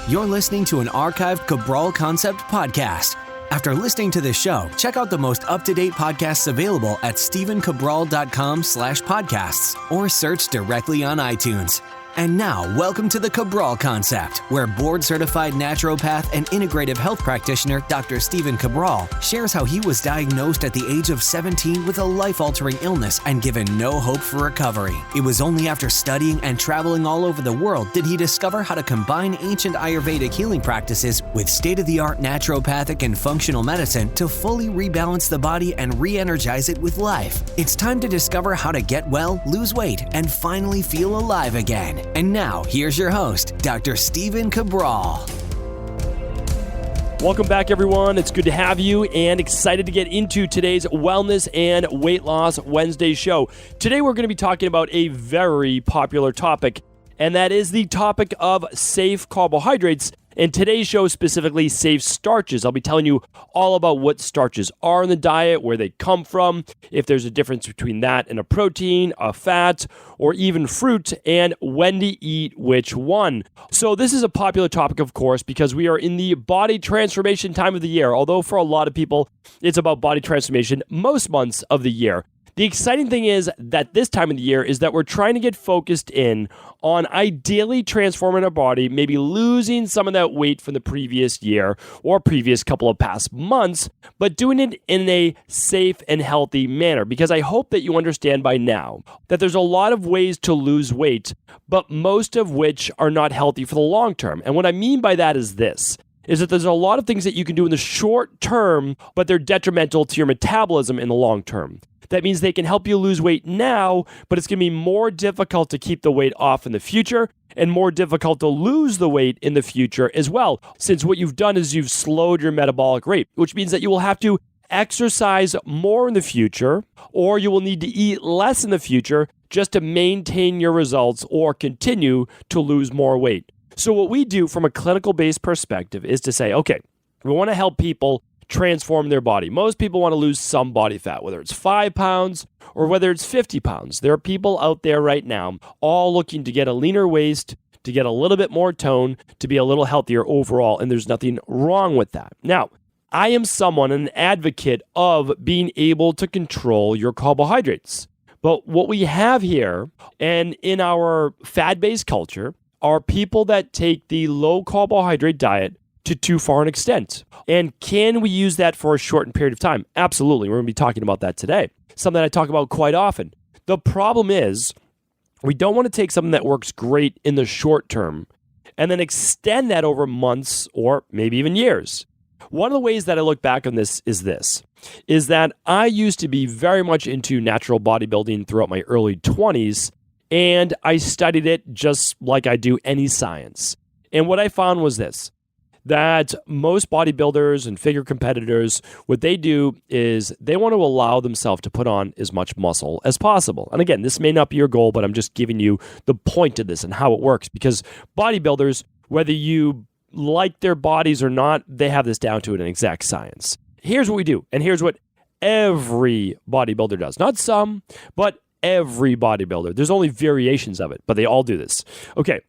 You're listening to an archived Cabral Concept podcast. After listening to this show, check out the most up-to-date podcasts available at stephencabral.com/podcasts or search directly on iTunes. And now, welcome to the Cabral Concept, where board-certified naturopath and integrative health practitioner Dr. Stephen Cabral shares how he was diagnosed at the age of 17 with a life-altering illness and given no hope for recovery. It was only after studying and traveling all over the world did he discover how to combine ancient Ayurvedic healing practices with state-of-the-art naturopathic and functional medicine to fully rebalance the body and re-energize it with life. It's time to discover how to get well, lose weight, and finally feel alive again. And now, here's your host, Dr. Stephen Cabral. Welcome back, everyone. It's good to have you and excited to get into today's Wellness and Weight Loss Wednesday show. Today, we're going to be talking about a very popular topic, and that is the topic of safe carbohydrates. In today's show, specifically safe starches. I'll be telling you all about what starches are in the diet, where they come from, if there's a difference between that and a protein, a fat, or even fruit, and when to eat which one. So this is a popular topic, of course, because we are in the body transformation time of the year. Although for a lot of people, it's about body transformation most months of the year. The exciting thing is that this time of the year is that we're trying to get focused in on ideally transforming our body, maybe losing some of that weight from the previous year or previous couple of past months, but doing it in a safe and healthy manner. Because I hope that you understand by now that there's a lot of ways to lose weight, but most of which are not healthy for the long term. And what I mean by that is this. Is that there's a lot of things that you can do in the short term, but they're detrimental to your metabolism in the long term. That means they can help you lose weight now, but it's going to be more difficult to keep the weight off in the future and more difficult to lose the weight in the future as well, since what you've done is you've slowed your metabolic rate, which means that you will have to exercise more in the future, or you will need to eat less in the future just to maintain your results or continue to lose more weight. So what we do from a clinical-based perspective is to say, okay, we want to help people transform their body. Most people want to lose some body fat, whether it's 5 pounds or whether it's 50 pounds. There are people out there right now all looking to get a leaner waist, to get a little bit more tone, to be a little healthier overall, and there's nothing wrong with that. Now, I am an advocate of being able to control your carbohydrates. But what we have here, and in our fad-based culture, are people that take the low carbohydrate diet to too far an extent. And can we use that for a shortened period of time? Absolutely. We're going to be talking about that today. Something I talk about quite often. The problem is we don't want to take something that works great in the short term and then extend that over months or maybe even years. One of the ways that I look back on this is that I used to be very much into natural bodybuilding throughout my early 20s, and I studied it just like I do any science. And what I found was this, that most bodybuilders and figure competitors, what they do is they want to allow themselves to put on as much muscle as possible. And again, this may not be your goal, but I'm just giving you the point of this and how it works. Because bodybuilders, whether you like their bodies or not, they have this down to an exact science. Here's what we do, and here's what every bodybuilder does. Not some, but every bodybuilder. There's only variations of it, but they all do this. Okay.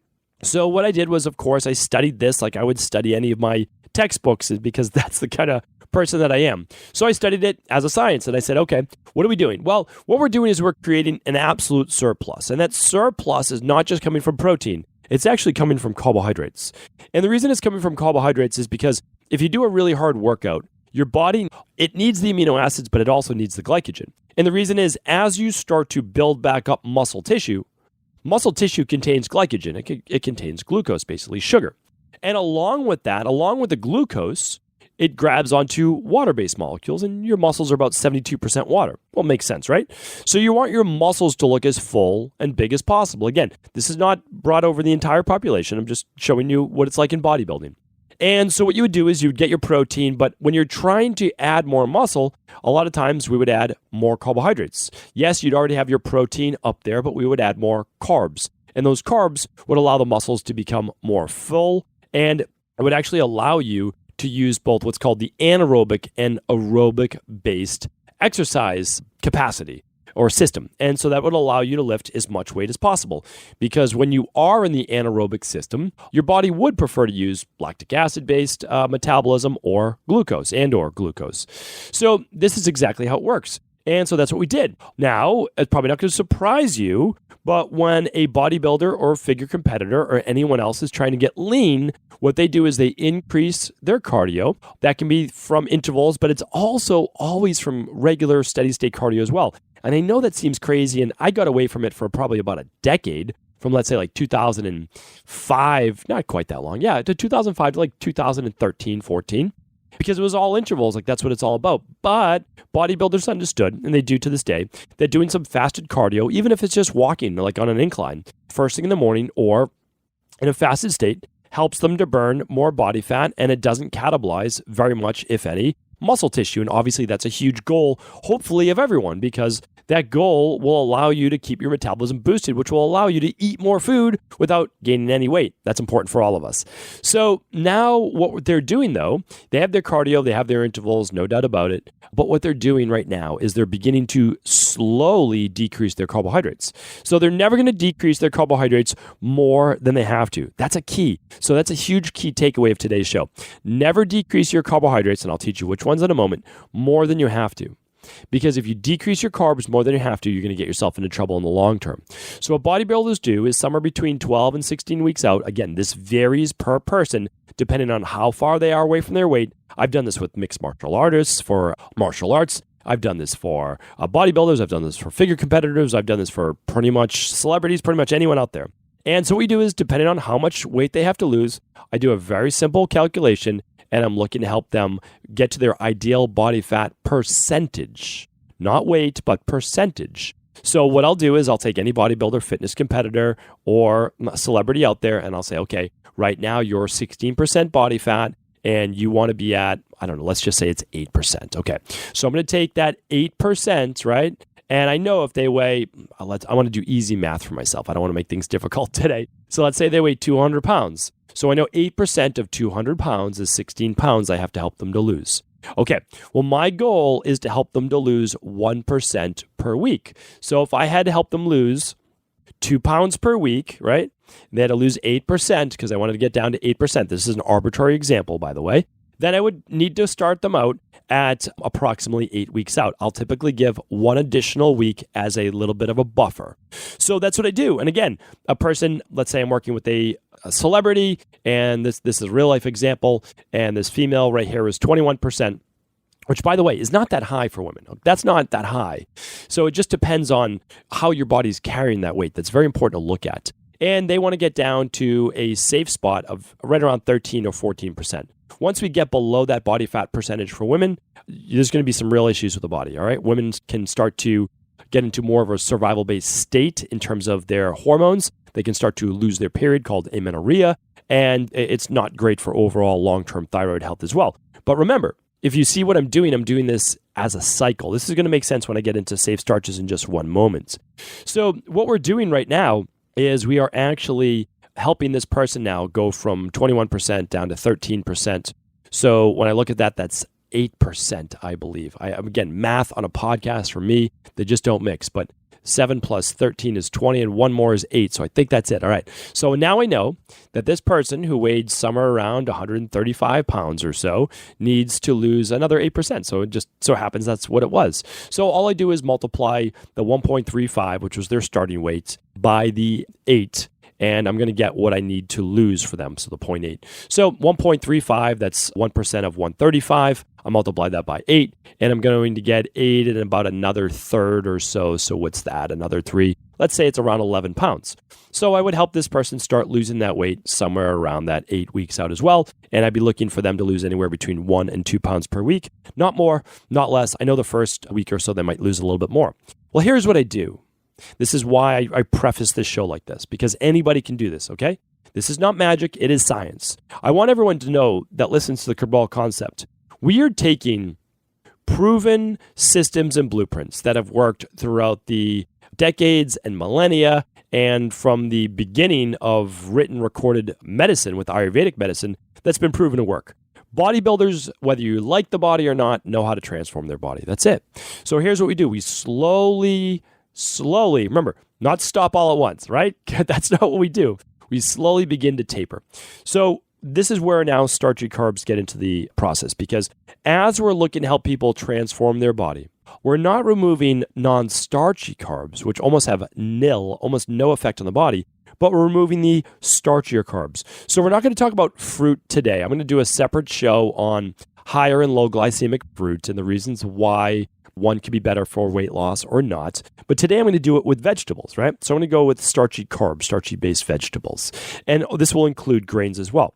So what I did was, of course, I studied this like I would study any of my textbooks because that's the kind of person that I am. So I studied it as a science and I said, okay, what are we doing? Well, what we're doing is we're creating an absolute surplus. And that surplus is not just coming from protein. It's actually coming from carbohydrates. And the reason it's coming from carbohydrates is because if you do a really hard workout, your body, it needs the amino acids, but it also needs the glycogen. And the reason is as you start to build back up muscle tissue contains glycogen. It contains glucose, basically sugar. And along with that, along with the glucose, it grabs onto water-based molecules, and your muscles are about 72% water. Well, makes sense, right? So you want your muscles to look as full and big as possible. Again, this is not brought over the entire population. I'm just showing you what it's like in bodybuilding. And so what you would do is you would get your protein, but when you're trying to add more muscle, a lot of times we would add more carbohydrates. Yes, you'd already have your protein up there, but we would add more carbs. And those carbs would allow the muscles to become more full, and it would actually allow you to use both what's called the anaerobic and aerobic based exercise capacity. or system. And so that would allow you to lift as much weight as possible. Because when you are in the anaerobic system, your body would prefer to use lactic acid-based metabolism or glucose. So this is exactly how it works. And so that's what we did. Now, it's probably not going to surprise you, but when a bodybuilder or figure competitor or anyone else is trying to get lean, what they do is they increase their cardio. That can be from intervals, but it's also always from regular steady state cardio as well. And I know that seems crazy, and I got away from it for probably about a decade, from let's say like 2005, not quite that long, to 2005 to like 2013, 14. Because it was all intervals, like that's what it's all about. But bodybuilders understood, and they do to this day, that doing some fasted cardio, even if it's just walking, like on an incline, first thing in the morning or in a fasted state, helps them to burn more body fat, and it doesn't catabolize very much, if any, muscle tissue. And obviously that's a huge goal, hopefully, of everyone, because that goal will allow you to keep your metabolism boosted, which will allow you to eat more food without gaining any weight. That's important for all of us. So now what they're doing, though, they have their cardio, they have their intervals, no doubt about it. But what they're doing right now is they're beginning to slowly decrease their carbohydrates. So they're never going to decrease their carbohydrates more than they have to. That's a key. So that's a huge key takeaway of today's show. Never decrease your carbohydrates, and I'll teach you which ones in a moment, more than you have to. Because if you decrease your carbs more than you have to, you're going to get yourself into trouble in the long term. So what bodybuilders do is somewhere between 12 and 16 weeks out. Again, this varies per person depending on how far they are away from their weight. I've done this with mixed martial artists for martial arts. I've done this for bodybuilders. I've done this for figure competitors. I've done this for pretty much celebrities, pretty much anyone out there. And so what we do is, depending on how much weight they have to lose, I do a very simple calculation, and I'm looking to help them get to their ideal body fat percentage. Not weight, but percentage. So what I'll do is I'll take any bodybuilder, fitness competitor, or celebrity out there, and I'll say, okay, right now you're 16% body fat, and you want to be at, I don't know, let's just say it's 8%. Okay, so I'm going to take that 8%, right? And I know if they weigh, I want to do easy math for myself. I don't want to make things difficult today. So let's say they weigh 200 pounds. So I know 8% of 200 pounds is 16 pounds I have to help them to lose. Okay, well, my goal is to help them to lose 1% per week. So if I had to help them lose 2 pounds per week, right? They had to lose 8% because I wanted to get down to 8%. This is an arbitrary example, by the way. Then I would need to start them out at approximately 8 weeks out. I'll typically give one additional week as a little bit of a buffer. So that's what I do. And again, a person, let's say I'm working with a celebrity, and this is a real life example, and this female right here is 21%, which, by the way, is not that high for women. That's not that high. So it just depends on how your body's carrying that weight. That's very important to look at. And they want to get down to a safe spot of right around 13 or 14%. Once we get below that body fat percentage for women, there's going to be some real issues with the body, all right? Women can start to get into more of a survival-based state in terms of their hormones. They can start to lose their period, called amenorrhea, and it's not great for overall long-term thyroid health as well. But remember, if you see what I'm doing this as a cycle. This is going to make sense when I get into safe starches in just one moment. So what we're doing right now is we are actually helping this person now go from 21% down to 13%. So when I look at that, that's 8%, I believe. Again, math on a podcast for me, they just don't mix. But 7 plus 13 is 20, and one more is 8. So I think that's it. All right. So now I know that this person who weighed somewhere around 135 pounds or so needs to lose another 8%. So it just so happens that's what it was. So all I do is multiply the 1.35, which was their starting weight, by the 8. And I'm going to get what I need to lose for them, so the 0.8. So 1.35, that's 1% of 135. I multiply that by 8, and I'm going to get 8 and about another third or so. So what's that? Another 3. Let's say it's around 11 pounds. So I would help this person start losing that weight somewhere around that 8 weeks out as well. And I'd be looking for them to lose anywhere between 1 and 2 pounds per week. Not more, not less. I know the first week or so they might lose a little bit more. Well, here's what I do. This is why I preface this show like this, because anybody can do this, okay? This is not magic. It is science. I want everyone to know that listens to the Cabral concept. We are taking proven systems and blueprints that have worked throughout the decades and millennia, and from the beginning of written, recorded medicine with Ayurvedic medicine that's been proven to work. Bodybuilders, whether you like the body or not, know how to transform their body. That's it. So here's what we do. We slowly, remember, not stop all at once, right? That's not what we do. We slowly begin to taper. So this is where now starchy carbs get into the process, because as we're looking to help people transform their body, we're not removing non-starchy carbs, which almost have almost no effect on the body, but we're removing the starchier carbs. So we're not going to talk about fruit today. I'm going to do a separate show on higher and low glycemic fruit and the reasons why one could be better for weight loss or not. But today I'm going to do it with vegetables, right? So I'm going to go with starchy carbs, starchy-based vegetables. And this will include grains as well.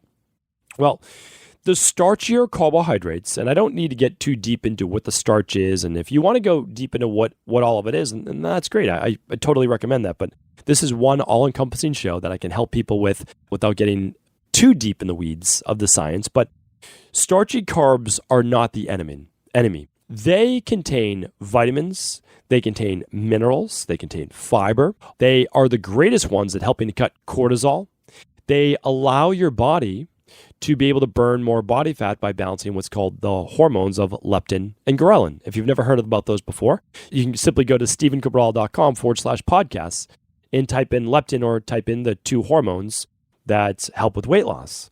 Well, the starchier carbohydrates, and I don't need to get too deep into what the starch is, and if you want to go deep into what all of it is, and that's great. I totally recommend that. But this is one all-encompassing show that I can help people with without getting too deep in the weeds of the science. But starchy carbs are not the enemy. They contain vitamins, they contain minerals, they contain fiber. They are the greatest ones at helping to cut cortisol. They allow your body to be able to burn more body fat by balancing what's called the hormones of leptin and ghrelin. If you've never heard about those before, you can simply go to stevencabral.com/podcasts and type in leptin or type in the two hormones that help with weight loss.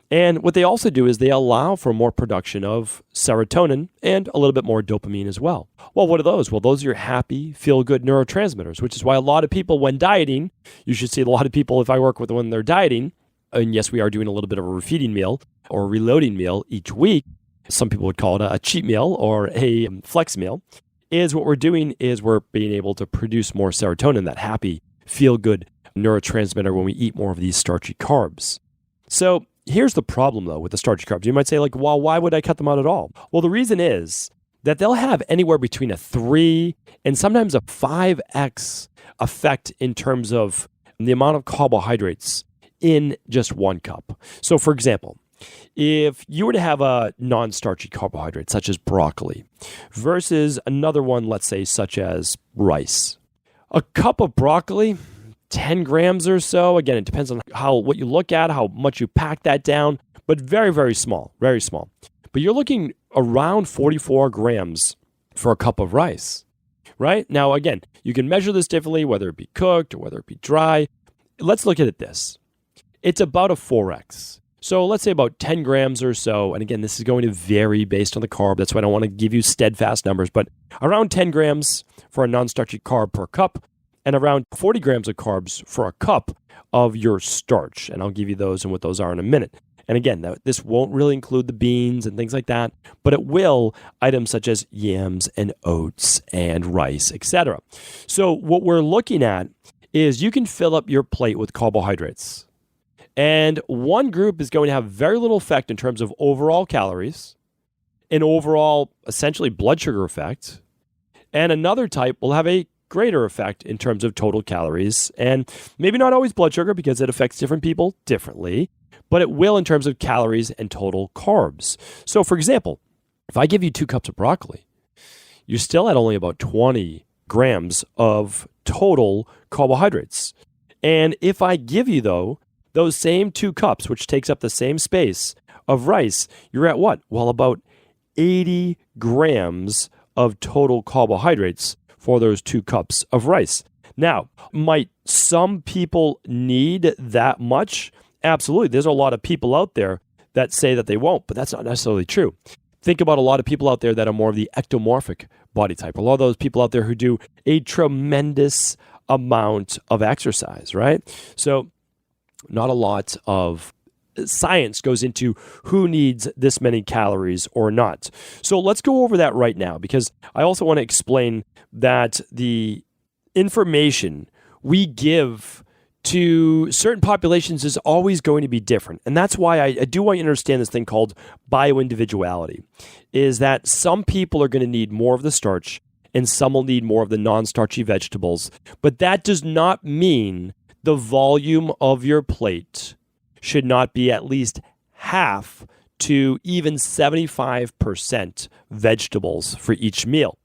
And what they also do is they allow for more production of serotonin and a little bit more dopamine as well. Well, what are those? Well, those are your happy, feel-good neurotransmitters, which is why a lot of people when dieting, you should see a lot of people, if I work with them when they're dieting, and yes, we are doing a little bit of a refeeding meal or a reloading meal each week. Some people would call it a cheat meal or a flex meal. Is what we're doing is we're being able to produce more serotonin, that happy, feel-good neurotransmitter when we eat more of these starchy carbs. So here's the problem, though, with the starchy carbs. You might say, like, well, why would I cut them out at all? Well, the reason is that they'll have anywhere between a 3 and sometimes a 5x effect in terms of the amount of carbohydrates in just one cup. So, for example, if you were to have a non-starchy carbohydrate, such as broccoli, versus another one, let's say, such as rice, a cup of broccoli, 10 grams or so. Again, it depends on what you look at, how much you pack that down, but very, very small, very small. But you're looking around 44 grams for a cup of rice, right? Now, again, you can measure this differently, whether it be cooked or whether it be dry. Let's look at it this. It's about a 4x. So let's say about 10 grams or so. And again, this is going to vary based on the carb. That's why I don't want to give you steadfast numbers, but around 10 grams for a non-starchy carb per cup and around 40 grams of carbs for a cup of your starch. And I'll give you those and what those are in a minute. And again, this won't really include the beans and things like that, but it will items such as yams and oats and rice, etc. So what we're looking at is you can fill up your plate with carbohydrates. And one group is going to have very little effect in terms of overall calories, an overall, essentially, blood sugar effect. And another type will have a greater effect in terms of total calories. And maybe not always blood sugar because it affects different people differently, but it will in terms of calories and total carbs. So, for example, if I give you 2 cups of broccoli, you're still at only about 20 grams of total carbohydrates. And if I give you, though, those same 2 cups, which takes up the same space of rice, you're at what? Well, about 80 grams of total carbohydrates for those 2 cups of rice. Now, might some people need that much? Absolutely. There's a lot of people out there that say that they won't, but that's not necessarily true. Think about a lot of people out there that are more of the ectomorphic body type. A lot of those people out there who do a tremendous amount of exercise, right? So not a lot of science goes into who needs this many calories or not. So let's go over that right now, because I also want to explain that the information we give to certain populations is always going to be different. And that's why I do want you to understand this thing called bioindividuality, is that some people are going to need more of the starch and some will need more of the non-starchy vegetables. But that does not mean the volume of your plate should not be at least half to even 75% vegetables for each meal.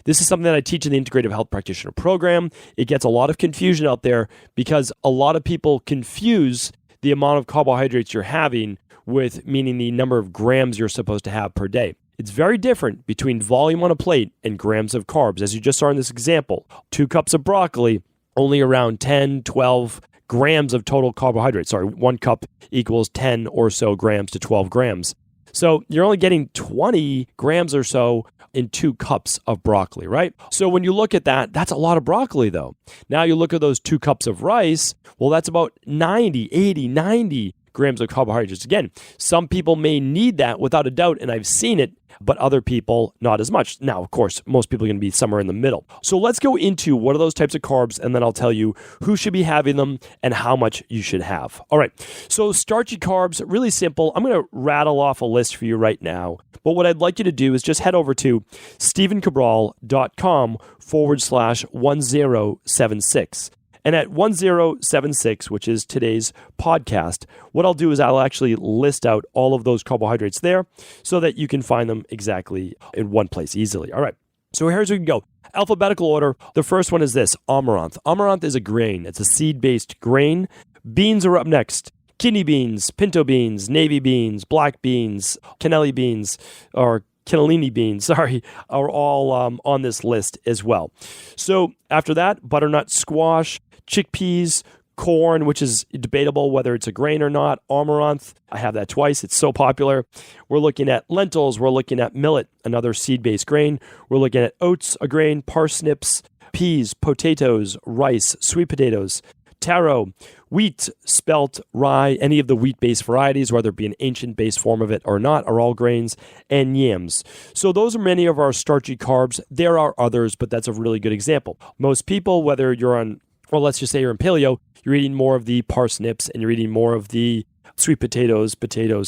This is something that I teach in the Integrative Health Practitioner program. It gets a lot of confusion out there because a lot of people confuse the amount of carbohydrates you're having with meaning the number of grams you're supposed to have per day. It's very different between volume on a plate and grams of carbs. As you just saw in this example, 2 cups of broccoli, only around 10, 12 grams of total carbohydrates. Sorry, 1 cup equals 10 or so grams to 12 grams. So you're only getting 20 grams or so in 2 cups of broccoli, right? So when you look at that, that's a lot of broccoli though. Now you look at those 2 cups of rice, well, that's about 90, 80, 90 grams of carbohydrates. Again, some people may need that without a doubt, and I've seen it, but other people not as much. Now, of course, most people are going to be somewhere in the middle. So let's go into what are those types of carbs, and then I'll tell you who should be having them and how much you should have. All right, so starchy carbs, really simple. I'm going to rattle off a list for you right now, but what I'd like you to do is just head over to stephencabral.com/1076. And at 1076, which is today's podcast, what I'll do is I'll actually list out all of those carbohydrates there so that you can find them exactly in one place easily. All right, so here's where we can go. Alphabetical order. The first one is this, amaranth. Amaranth is a grain. It's a seed-based grain. Beans are up next. Kidney beans, pinto beans, navy beans, black beans, cannelli beans, or cannellini beans, are all on this list as well. So after that, butternut squash, chickpeas, corn, which is debatable whether it's a grain or not, amaranth, I have that twice, it's so popular. We're looking at lentils, we're looking at millet, another seed-based grain. We're looking at oats, a grain, parsnips, peas, potatoes, rice, sweet potatoes, taro, wheat, spelt, rye, any of the wheat-based varieties, whether it be an ancient-based form of it or not, are all grains, and yams. So those are many of our starchy carbs. There are others, but that's a really good example. Most people, whether you're on, well, let's just say you're in paleo, you're eating more of the parsnips and you're eating more of the sweet potatoes,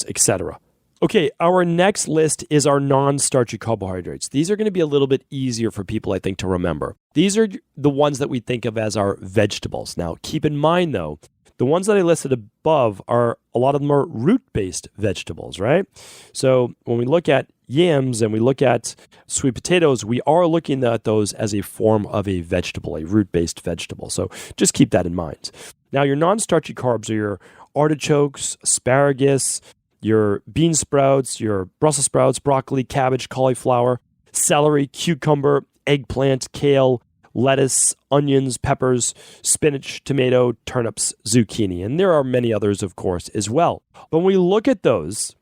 etc. Okay, our next list is our non-starchy carbohydrates. These are going to be a little bit easier for people, I think, to remember. These are the ones that we think of as our vegetables. Now, keep in mind, though, the ones that I listed above a lot of them are root-based vegetables, right? So when we look at yams and we look at sweet potatoes, we are looking at those as a form of a vegetable, a root-based vegetable. So just keep that in mind. Now, your non-starchy carbs are your artichokes, asparagus, your bean sprouts, your Brussels sprouts, broccoli, cabbage, cauliflower, celery, cucumber, eggplant, kale, lettuce, onions, peppers, spinach, tomato, turnips, zucchini. And there are many others, of course, as well. But when we look at those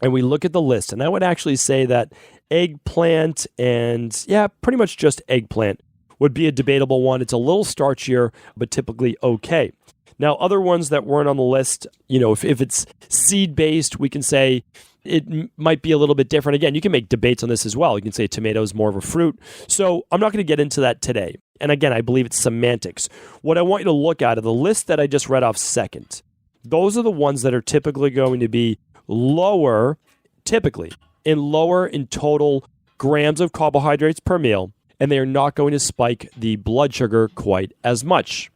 and we look at the list, and I would actually say that eggplant and, pretty much just eggplant would be a debatable one. It's a little starchier, but typically okay. Now, other ones that weren't on the list, if it's seed-based, we can say it might be a little bit different. Again, you can make debates on this as well. You can say tomato is more of a fruit. So I'm not going to get into that today. And again, I believe it's semantics. What I want you to look at are the list that I just read off second. Those are the ones that are typically going to be lower in total grams of carbohydrates per meal, and they are not going to spike the blood sugar quite as much.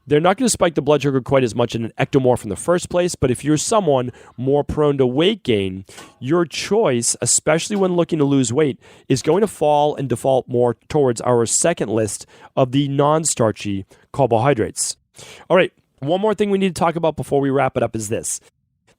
They're not going to spike the blood sugar quite as much in an ectomorph in the first place, but if you're someone more prone to weight gain, your choice, especially when looking to lose weight, is going to fall and default more towards our second list of the non-starchy carbohydrates. All right, one more thing we need to talk about before we wrap it up is this.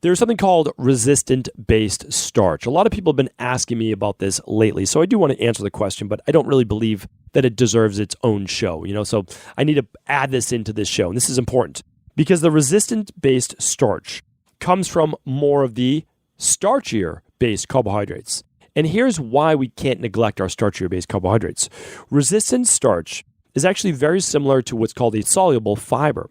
There's something called resistant-based starch. A lot of people have been asking me about this lately, so I do want to answer the question, but I don't really believe that it deserves its own show, so I need to add this into this show, and this is important because the resistant-based starch comes from more of the starchier-based carbohydrates. And here's why we can't neglect our starchier-based carbohydrates. Resistant starch is actually very similar to what's called a soluble fiber.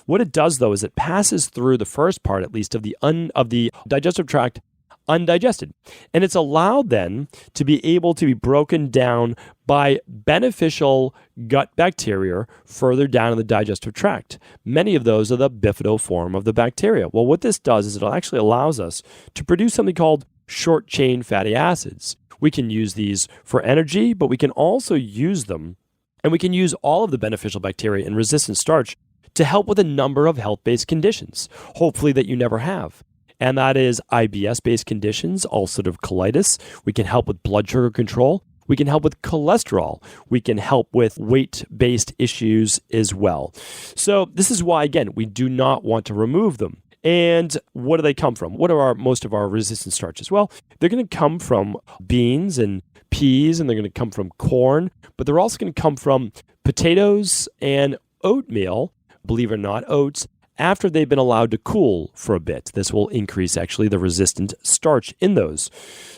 What it does, though, is it passes through the first part, at least, of the digestive tract undigested. And it's allowed then to be able to be broken down by beneficial gut bacteria further down in the digestive tract. Many of those are the bifidoform of the bacteria. Well, what this does is it actually allows us to produce something called short-chain fatty acids. We can use these for energy, but we can also use them, and we can use all of the beneficial bacteria in resistant starch to help with a number of health-based conditions, hopefully that you never have. And that is IBS-based conditions, ulcerative colitis. We can help with blood sugar control. We can help with cholesterol. We can help with weight-based issues as well. So this is why, again, we do not want to remove them. And what do they come from? What are most of our resistant starches? Well, they're going to come from beans and peas, and they're going to come from corn, but they're also going to come from potatoes and oatmeal, believe it or not, oats, after they've been allowed to cool for a bit. This will increase actually the resistant starch in those.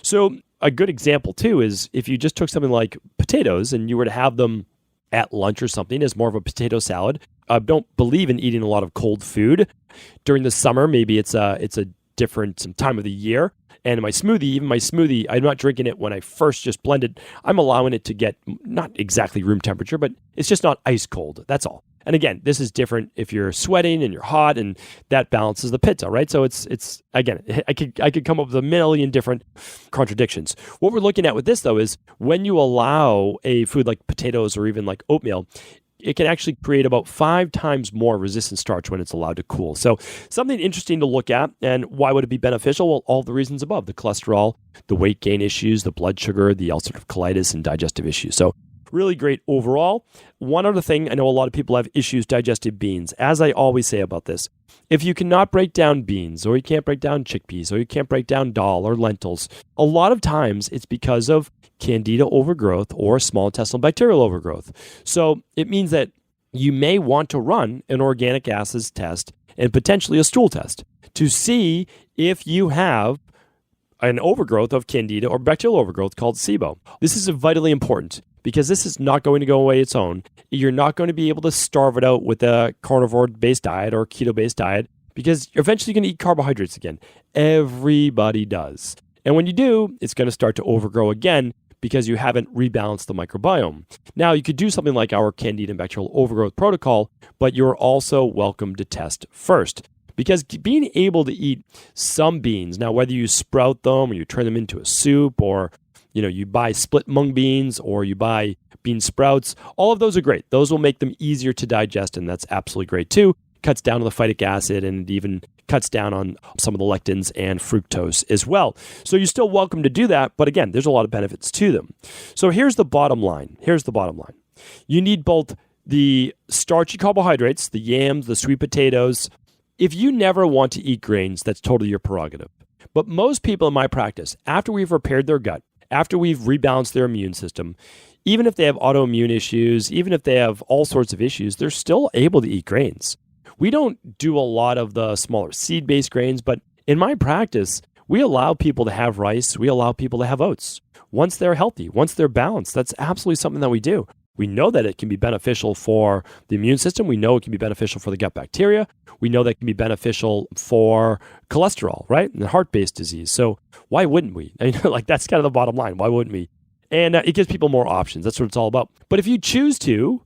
So a good example too is if you just took something like potatoes and you were to have them at lunch or something as more of a potato salad. I don't believe in eating a lot of cold food. During the summer, maybe it's a different time of the year. And my smoothie, I'm not drinking it when I first just blended. I'm allowing it to get not exactly room temperature, but it's just not ice cold. That's all. And again, this is different if you're sweating and you're hot, and that balances the pitta, right? So it's again, I could come up with a million different contradictions. What we're looking at with this though is when you allow a food like potatoes or even like oatmeal, it can actually create about 5 times more resistant starch when it's allowed to cool. So something interesting to look at. And why would it be beneficial? Well, all the reasons above: the cholesterol, the weight gain issues, the blood sugar, the ulcerative colitis, and digestive issues. So really great overall. One other thing, I know a lot of people have issues digesting beans. As I always say about this, if you cannot break down beans, or you can't break down chickpeas, or you can't break down dal or lentils, a lot of times it's because of candida overgrowth or small intestinal bacterial overgrowth. So it means that you may want to run an organic acids test and potentially a stool test to see if you have an overgrowth of candida or bacterial overgrowth called SIBO. This is vitally important because this is not going to go away its own. You're not going to be able to starve it out with a carnivore-based diet or keto-based diet because you're eventually going to eat carbohydrates again. Everybody does. And when you do, it's going to start to overgrow again because you haven't rebalanced the microbiome. Now, you could do something like our candida and bacterial overgrowth protocol, but you're also welcome to test first. Because being able to eat some beans, now whether you sprout them or you turn them into a soup, or you buy split mung beans or you buy bean sprouts, all of those are great. Those will make them easier to digest, and that's absolutely great too. Cuts down on the phytic acid, and it even cuts down on some of the lectins and fructose as well. So you're still welcome to do that, but again, there's a lot of benefits to them. So here's the bottom line. You need both the starchy carbohydrates, the yams, the sweet potatoes. If you never want to eat grains, that's totally your prerogative. But most people in my practice, after we've repaired their gut, after we've rebalanced their immune system, even if they have autoimmune issues, even if they have all sorts of issues, they're still able to eat grains. We don't do a lot of the smaller seed-based grains, but in my practice, we allow people to have rice, we allow people to have oats. Once they're healthy, once they're balanced, that's absolutely something that we do. We know that it can be beneficial for the immune system. We know it can be beneficial for the gut bacteria. We know that it can be beneficial for cholesterol, right? And heart-based disease. So why wouldn't we? That's kind of the bottom line. Why wouldn't we? And it gives people more options. That's what it's all about. But if you choose to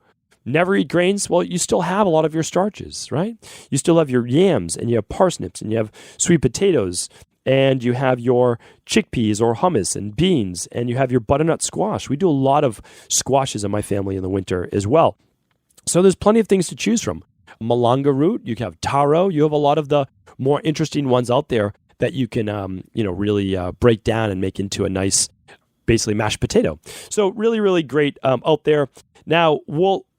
never eat grains, well, you still have a lot of your starches, right? You still have your yams, and you have parsnips, and you have sweet potatoes, and you have your chickpeas or hummus and beans, and you have your butternut squash. We do a lot of squashes in my family in the winter as well. So there's plenty of things to choose from. Malanga root, you have taro, you have a lot of the more interesting ones out there that you can really break down and make into a nice, basically mashed potato. So really, really great out there. Now,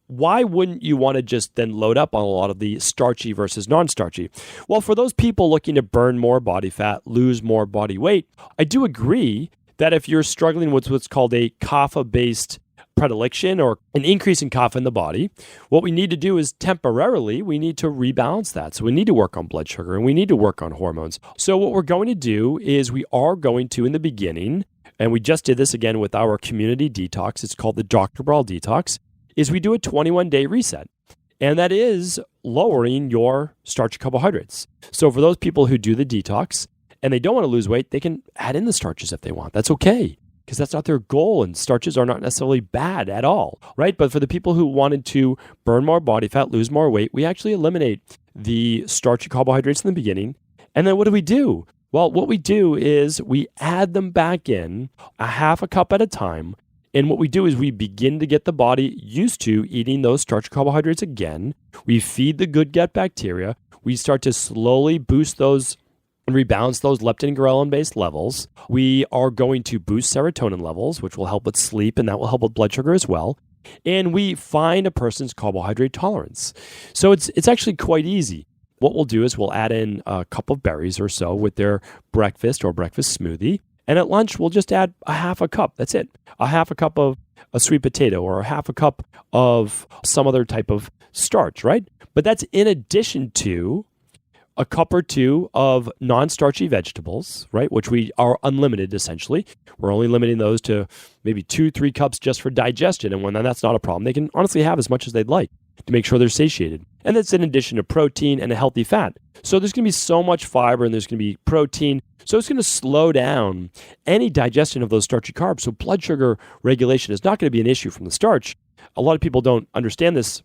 why wouldn't you want to just then load up on a lot of the starchy versus non-starchy? Well, for those people looking to burn more body fat, lose more body weight, I do agree that if you're struggling with what's called a kapha-based predilection or an increase in kapha in the body, what we need to do is temporarily, we need to rebalance that. So we need to work on blood sugar and we need to work on hormones. So what we're going to do is we are going to, in the beginning, and we just did this again with our community detox, it's called the Dr. Cabral detox, is we do a 21-day reset. And that is lowering your starchy carbohydrates. So for those people who do the detox and they don't want to lose weight, they can add in the starches if they want. That's okay, because that's not their goal, and starches are not necessarily bad at all, right? But for the people who wanted to burn more body fat, lose more weight, we actually eliminate the starchy carbohydrates in the beginning. And then what do? Well, what we do is we add them back in a half a cup at a time. And what we do is we begin to get the body used to eating those starchy carbohydrates again. We feed the good gut bacteria. We start to slowly boost those and rebalance those leptin and ghrelin-based levels. We are going to boost serotonin levels, which will help with sleep, and that will help with blood sugar as well. And we find a person's carbohydrate tolerance. So it's actually quite easy. what we'll do is we'll add in a cup of berries or so with their breakfast or breakfast smoothie. And at lunch, we'll just add a half a cup. That's it. A half a cup of a sweet potato or a half a cup of some other type of starch, right? But that's in addition to a cup or two of non-starchy vegetables, right? Which we are unlimited, essentially. We're only limiting those to maybe 2-3 cups just for digestion. And when that's not a problem, they can honestly have as much as they'd like to make sure they're satiated. And that's in addition to protein and a healthy fat. So there's going to be so much fiber and there's going to be protein. So it's going to slow down any digestion of those starchy carbs. So blood sugar regulation is not going to be an issue from the starch. A lot of people don't understand this,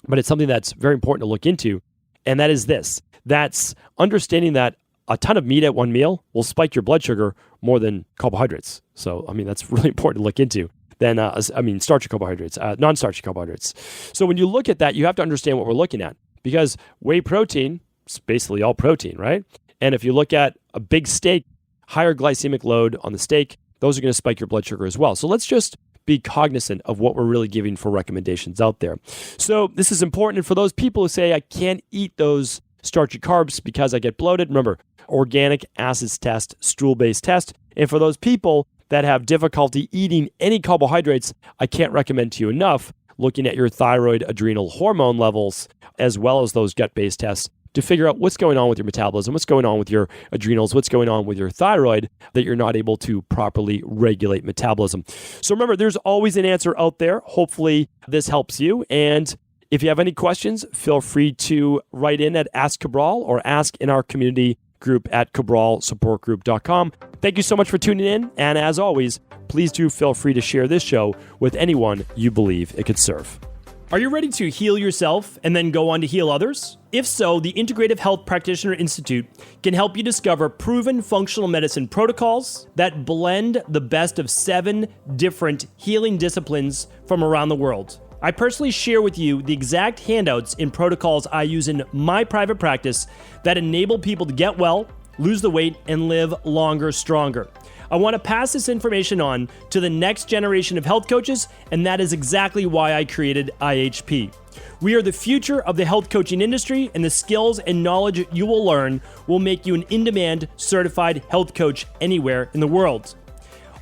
but it's something that's very important to look into. And that is this. That's understanding that a ton of meat at one meal will spike your blood sugar more than carbohydrates. So, that's really important to look into. Starchy carbohydrates, non-starchy carbohydrates. So when you look at that, you have to understand what we're looking at because whey protein is basically all protein, right? And if you look at a big steak, higher glycemic load on the steak, those are going to spike your blood sugar as well. So let's just be cognizant of what we're really giving for recommendations out there. So this is important for those people who say, I can't eat those starchy carbs because I get bloated. Remember, organic acids test, stool-based test. And for those people that have difficulty eating any carbohydrates, I can't recommend to you enough looking at your thyroid adrenal hormone levels as well as those gut-based tests to figure out what's going on with your metabolism, what's going on with your adrenals, what's going on with your thyroid that you're not able to properly regulate metabolism. So remember, there's always an answer out there. Hopefully this helps you. And if you have any questions, feel free to write in at Ask Cabral or ask in our community group at cabralsupportgroup.com. Thank you so much for tuning in. And as always, please do feel free to share this show with anyone you believe it could serve. Are you ready to heal yourself and then go on to heal others? If so, the Integrative Health Practitioner Institute can help you discover proven functional medicine protocols that blend the best of 7 different healing disciplines from around the world. I personally share with you the exact handouts and protocols I use in my private practice that enable people to get well, lose the weight, and live longer, stronger. I want to pass this information on to the next generation of health coaches, and that is exactly why I created IHP. We are the future of the health coaching industry, and the skills and knowledge you will learn will make you an in-demand certified health coach anywhere in the world.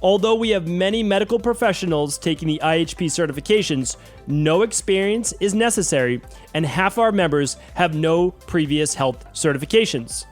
Although we have many medical professionals taking the IHP certifications, no experience is necessary, and half our members have no previous health certifications.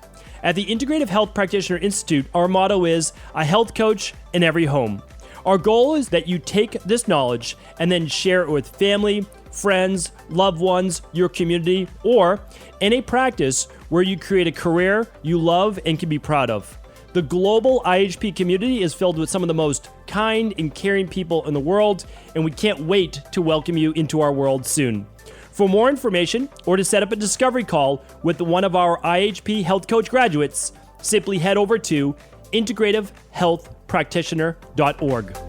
At the Integrative Health Practitioner Institute, our motto is a health coach in every home. Our goal is that you take this knowledge and then share it with family, friends, loved ones, your community, or in a practice where you create a career you love and can be proud of. The global IHP community is filled with some of the most kind and caring people in the world, and we can't wait to welcome you into our world soon. For more information or to set up a discovery call with one of our IHP Health Coach graduates, simply head over to integrativehealthpractitioner.org.